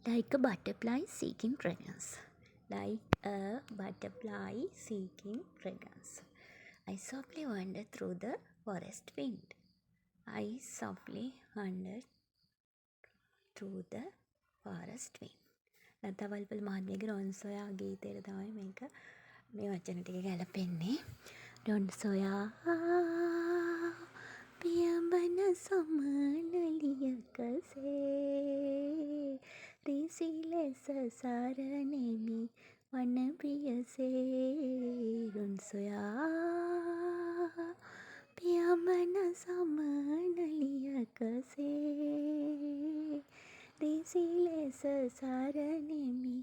Like a butterfly seeking fragrance. Like a butterfly seeking fragrance. I softly wandered through the forest wind. I softly wandered through the forest wind. ලතා වල්පල් මහත්මියගේ රොන් සොයා ගීතයට තමයි මේ වචන ටික ගැලපෙන්නේ. රොන් සොයා පියඹන සමනලියකසේ රිසි ලෙස සරණෙමි වන පියසේ රොන් සොයා පියඹන සමනලියකසේ රිසි ලෙස සරණෙමි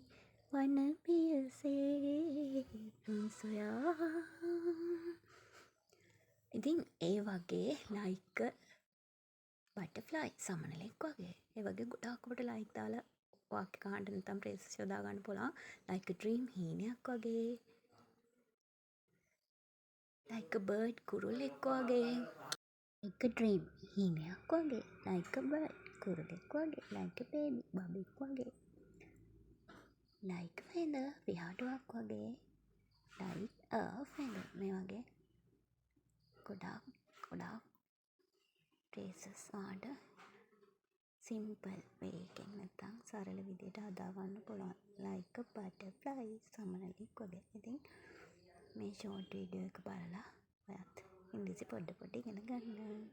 වන පියසේ රොන් සොයා. ඉතින් ඒ වගේ like බටර්ෆ්ලයි සමනලෙක් වගේ ඒ වගේ ගොඩාක් ඔබට like දාලා වාක්‍ය කහන්න නැත්නම් phrases යොදා ගන්න පුළුවන්. like a dream හීනයක් වගේ, like a bird කුරුල්ලෙක් වගේ, like a dream හීනයක් වගේ, like a bird කුරුල්ලෙක් වගේ, like a baby බබෙක් වගේ, like a feather පිහාටුවක් වගේ, like a feather මේ වගේ ගොඩාක් phrases වාට සිම්පල් වේ එකෙන් නැත්නම් සරල විදියට හදාගන්න පුළුවන්. like a butterfly සමනලෙක් වගේ. ඉතින් මේ ෂෝට් වීඩියෝ එක බලලා ඔයත් ඉංග්‍රීසි පොඩ ඉගෙන ගන්න.